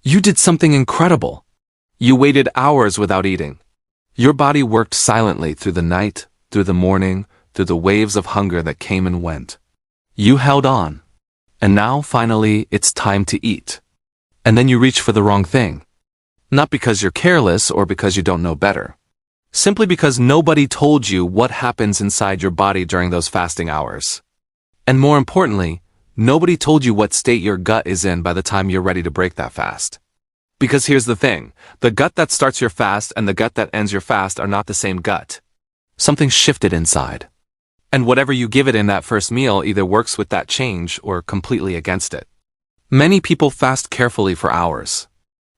You did something incredible. You waited hours without eating. Your body worked silently through the night, through the morning, through the waves of hunger that came and went. You held on. And now, finally, it's time to eat. And then you reach for the wrong thing. Not because you're careless or because you don't know better. Simply because nobody told you what happens inside your body during those fasting hours. And more importantly, nobody told you what state your gut is in by the time you're ready to break that fast. Because here's the thing, the gut that starts your fast and the gut that ends your fast are not the same gut. Something shifted inside. And whatever you give it in that first meal either works with that change or completely against it. Many people fast carefully for hours,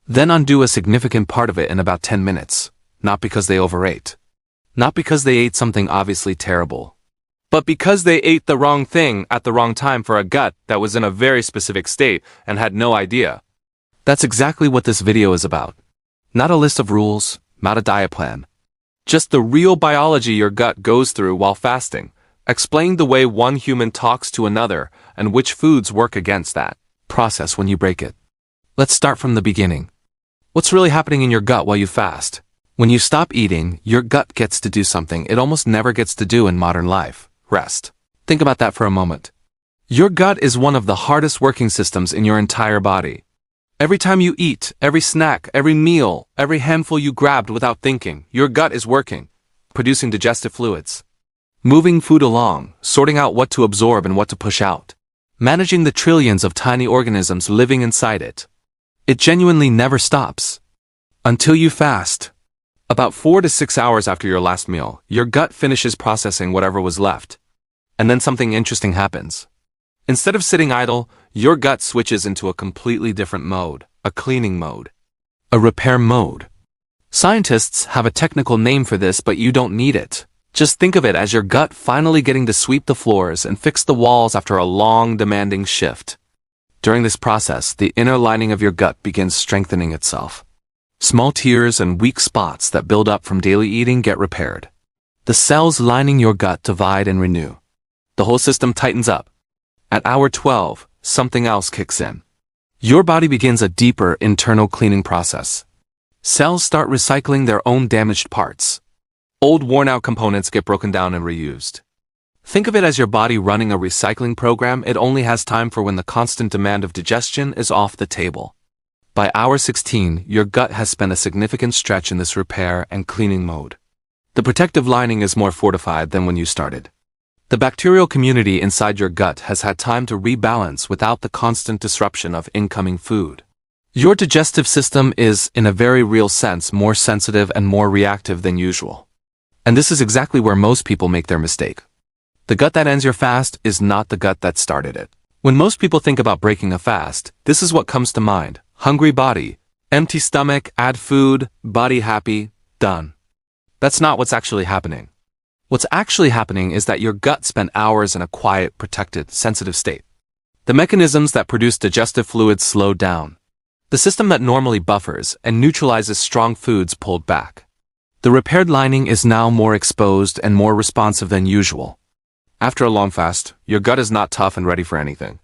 then undo a significant part of it in about 10 minutes, not because they overate, not because they ate something obviously terrible, but because they ate the wrong thing at the wrong time for a gut that was in a very specific state and had no idea. That's exactly what this video is about. Not a list of rules, not a diet plan. Just the real biology your gut goes through while fasting. Explain the way one human talks to another and which foods work against that process when you break it. Let's start from the beginning. What's really happening in your gut while you fast? When you stop eating, your gut gets to do something it almost never gets to do in modern life. Rest. Think about that for a moment. Your gut is one of the hardest working systems in your entire body. Every time you eat, every snack, every meal, every handful you grabbed without thinking, your gut is working, producing digestive fluids. Moving food along, sorting out what to absorb and what to push out. Managing the trillions of tiny organisms living inside it. It genuinely never stops. Until you fast. About 4 to 6 hours after your last meal, your gut finishes processing whatever was left. And then something interesting happens. Instead of sitting idle, your gut switches into a completely different mode, a cleaning mode. A repair mode. Scientists have a technical name for this, but you don't need it. Just think of it as your gut finally getting to sweep the floors and fix the walls after a long, demanding shift. During this process, the inner lining of your gut begins strengthening itself. Small tears and weak spots that build up from daily eating get repaired. The cells lining your gut divide and renew. The whole system tightens up. At hour 12, something else kicks in. Your body begins a deeper internal cleaning process. Cells start recycling their own damaged parts. Old worn-out components get broken down and reused. Think of it as your body running a recycling program it only has time for when the constant demand of digestion is off the table. By hour 16, your gut has spent a significant stretch in this repair and cleaning mode. The protective lining is more fortified than when you started. The bacterial community inside your gut has had time to rebalance without the constant disruption of incoming food. Your digestive system is, in a very real sense, more sensitive and more reactive than usual. And this is exactly where most people make their mistake. The gut that ends your fast is not the gut that started it. When most people think about breaking a fast, this is what comes to mind. Hungry body, empty stomach, add food, body happy, done. That's not what's actually happening. What's actually happening is that your gut spent hours in a quiet, protected, sensitive state. The mechanisms that produce digestive fluids slowed down. The system that normally buffers and neutralizes strong foods pulled back. The repaired lining is now more exposed and more responsive than usual. After a long fast, your gut is not tough and ready for anything.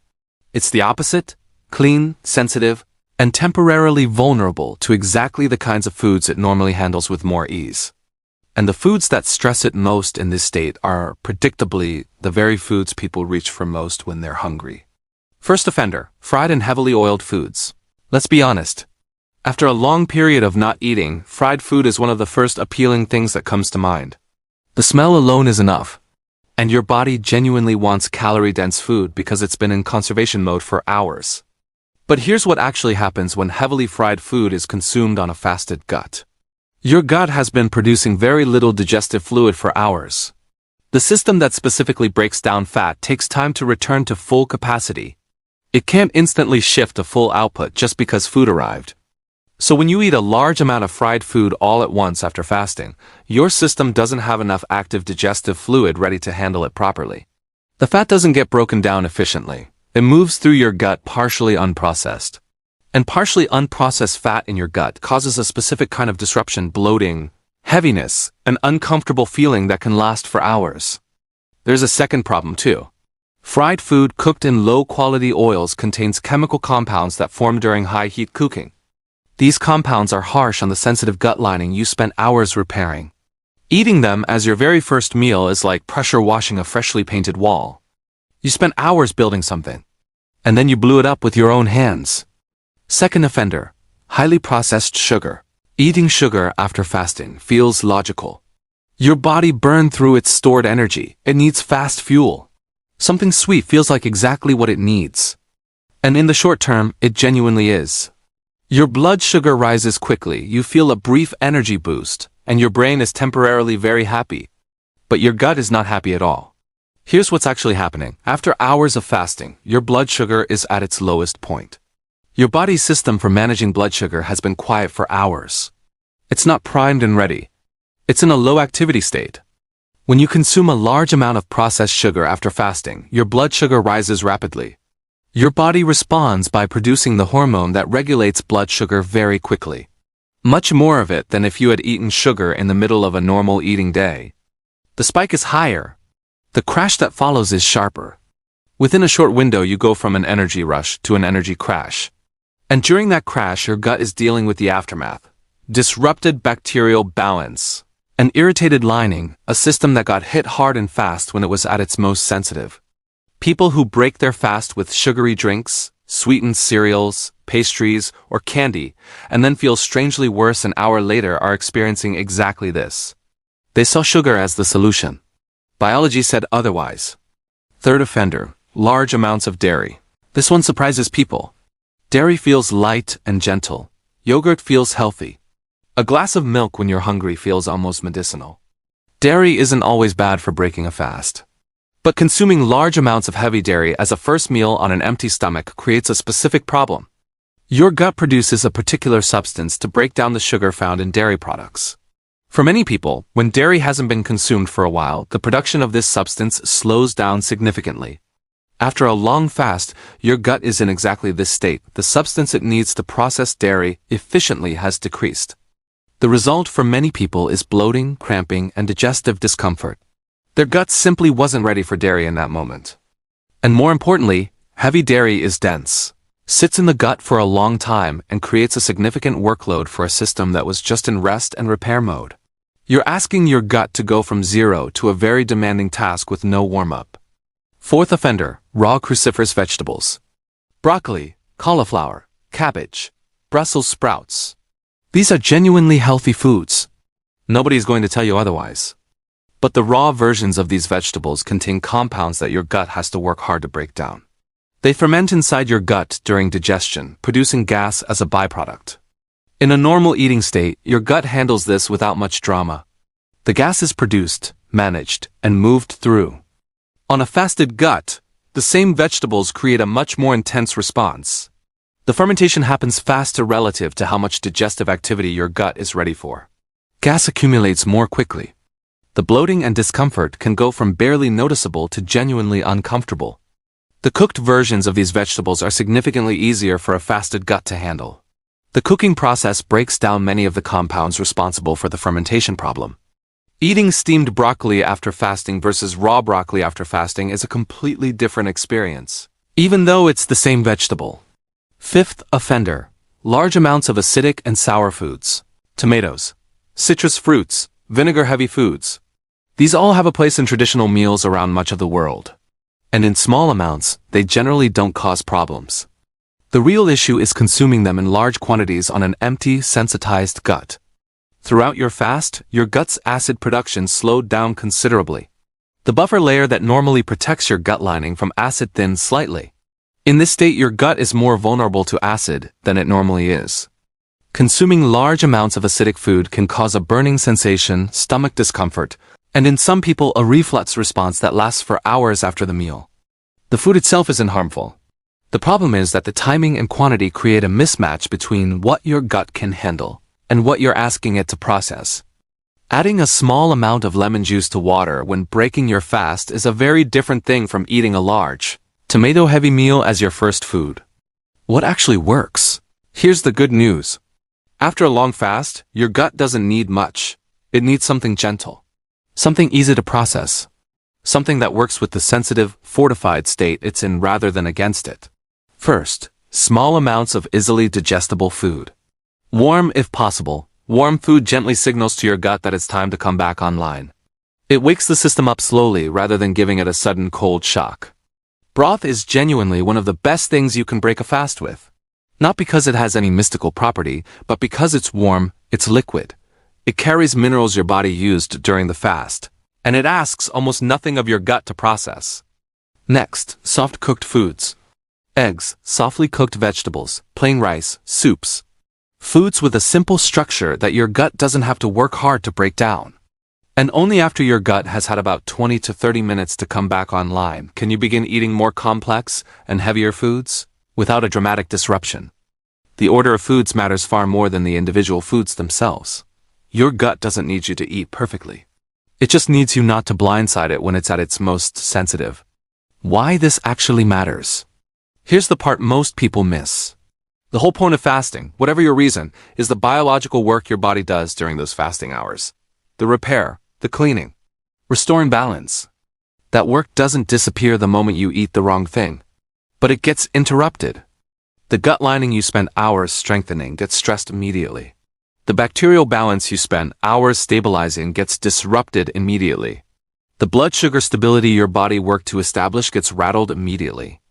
It's the opposite, clean, sensitive, and temporarily vulnerable to exactly the kinds of foods it normally handles with more ease. And the foods that stress it most in this state are, predictably, the very foods people reach for most when they're hungry. First offender, fried and heavily oiled foods. Let's be honest. After a long period of not eating, fried food is one of the first appealing things that comes to mind. The smell alone is enough. And your body genuinely wants calorie-dense food because it's been in conservation mode for hours. But here's what actually happens when heavily fried food is consumed on a fasted gut. Your gut has been producing very little digestive fluid for hours. The system that specifically breaks down fat takes time to return to full capacity. It can't instantly shift to full output just because food arrived. So when you eat a large amount of fried food all at once after fasting, your system doesn't have enough active digestive fluid ready to handle it properly. The fat doesn't get broken down efficiently. It moves through your gut partially unprocessed. And partially unprocessed fat in your gut causes a specific kind of disruption, bloating, heaviness, an uncomfortable feeling that can last for hours. There's a second problem too. Fried food cooked in low-quality oils contains chemical compounds that form during high-heat cooking. These compounds are harsh on the sensitive gut lining you spent hours repairing. Eating them as your very first meal is like pressure washing a freshly painted wall. You spent hours building something, and then you blew it up with your own hands. Second offender, highly processed sugar. Eating sugar after fasting feels logical. Your body burned through its stored energy. It needs fast fuel. Something sweet feels like exactly what it needs. And in the short term, it genuinely is. Your blood sugar rises quickly, you feel a brief energy boost, and your brain is temporarily very happy. But your gut is not happy at all. Here's what's actually happening. After hours of fasting, your blood sugar is at its lowest point. Your body's system for managing blood sugar has been quiet for hours. It's not primed and ready. It's in a low-activity state. When you consume a large amount of processed sugar after fasting, your blood sugar rises rapidly. Your body responds by producing the hormone that regulates blood sugar very quickly. Much more of it than if you had eaten sugar in the middle of a normal eating day. The spike is higher. The crash that follows is sharper. Within a short window, you go from an energy rush to an energy crash. And during that crash, your gut is dealing with the aftermath. Disrupted bacterial balance. An irritated lining, a system that got hit hard and fast when it was at its most sensitive. People who break their fast with sugary drinks, sweetened cereals, pastries, or candy, and then feel strangely worse an hour later are experiencing exactly this. They saw sugar as the solution. Biology said otherwise. Third offender, large amounts of dairy. This one surprises people. Dairy feels light and gentle. Yogurt feels healthy. A glass of milk when you're hungry feels almost medicinal. Dairy isn't always bad for breaking a fast. But consuming large amounts of heavy dairy as a first meal on an empty stomach creates a specific problem. Your gut produces a particular substance to break down the sugar found in dairy products. For many people, when dairy hasn't been consumed for a while, the production of this substance slows down significantly. After a long fast, your gut is in exactly this state. The substance it needs to process dairy efficiently has decreased. The result for many people is bloating, cramping, and digestive discomfort. Their gut simply wasn't ready for dairy in that moment. And more importantly, heavy dairy is dense, sits in the gut for a long time, and creates a significant workload for a system that was just in rest and repair mode. You're asking your gut to go from zero to a very demanding task with no warm-up. Fourth offender, raw cruciferous vegetables. Broccoli, cauliflower, cabbage, Brussels sprouts. These are genuinely healthy foods. Nobody's going to tell you otherwise. But the raw versions of these vegetables contain compounds that your gut has to work hard to break down. They ferment inside your gut during digestion, producing gas as a byproduct. In a normal eating state, your gut handles this without much drama. The gas is produced, managed, and moved through. On a fasted gut, the same vegetables create a much more intense response. The fermentation happens faster relative to how much digestive activity your gut is ready for. Gas accumulates more quickly. The bloating and discomfort can go from barely noticeable to genuinely uncomfortable. The cooked versions of these vegetables are significantly easier for a fasted gut to handle. The cooking process breaks down many of the compounds responsible for the fermentation problem. Eating steamed broccoli after fasting versus raw broccoli after fasting is a completely different experience, even though it's the same vegetable. Fifth offender, large amounts of acidic and sour foods. Tomatoes, citrus fruits, vinegar-heavy foods. These all have a place in traditional meals around much of the world. And in small amounts, they generally don't cause problems. The real issue is consuming them in large quantities on an empty, sensitized gut. Throughout your fast, your gut's acid production slowed down considerably. The buffer layer that normally protects your gut lining from acid thins slightly. In this state, your gut is more vulnerable to acid than it normally is. Consuming large amounts of acidic food can cause a burning sensation, stomach discomfort, and in some people a reflux response that lasts for hours after the meal. The food itself isn't harmful. The problem is that the timing and quantity create a mismatch between what your gut can handle and what you're asking it to process. Adding a small amount of lemon juice to water when breaking your fast is a very different thing from eating a large, tomato-heavy meal as your first food. What actually works? Here's the good news. After a long fast, your gut doesn't need much. It needs something gentle. Something easy to process. Something that works with the sensitive, fortified state it's in rather than against it. First, small amounts of easily digestible food. Warm if possible. Warm food gently signals to your gut that it's time to come back online. It wakes the system up slowly rather than giving it a sudden cold shock. Broth is genuinely one of the best things you can break a fast with. Not because it has any mystical property, but because it's warm, it's liquid. It carries minerals your body used during the fast, and it asks almost nothing of your gut to process. Next, soft cooked foods. Eggs, softly cooked vegetables, plain rice, soups. Foods with a simple structure that your gut doesn't have to work hard to break down. And only after your gut has had about 20 to 30 minutes to come back online can you begin eating more complex and heavier foods without a dramatic disruption. The order of foods matters far more than the individual foods themselves. Your gut doesn't need you to eat perfectly. It just needs you not to blindside it when it's at its most sensitive. Why this actually matters. Here's the part most people miss. The whole point of fasting, whatever your reason, is the biological work your body does during those fasting hours. The repair, the cleaning, restoring balance. That work doesn't disappear the moment you eat the wrong thing, but it gets interrupted. The gut lining you spend hours strengthening gets stressed immediately. The bacterial balance you spend hours stabilizing gets disrupted immediately. The blood sugar stability your body worked to establish gets rattled immediately.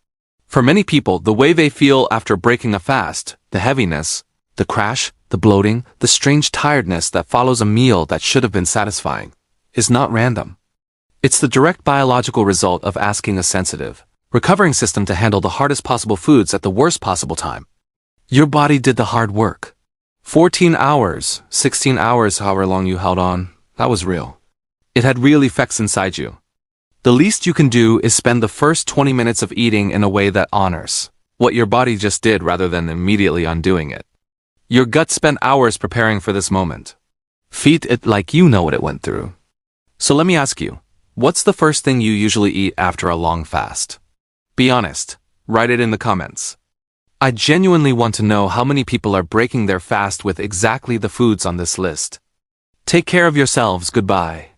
For many people, the way they feel after breaking a fast, the heaviness, the crash, the bloating, the strange tiredness that follows a meal that should have been satisfying, is not random. It's the direct biological result of asking a sensitive, recovering system to handle the hardest possible foods at the worst possible time. Your body did the hard work. 14 hours, 16 hours, however long you held on, that was real. It had real effects inside you. The least you can do is spend the first 20 minutes of eating in a way that honors what your body just did rather than immediately undoing it. Your gut spent hours preparing for this moment. Feed it like you know what it went through. So let me ask you, what's the first thing you usually eat after a long fast? Be honest. Write it in the comments. I genuinely want to know how many people are breaking their fast with exactly the foods on this list. Take care of yourselves. Goodbye.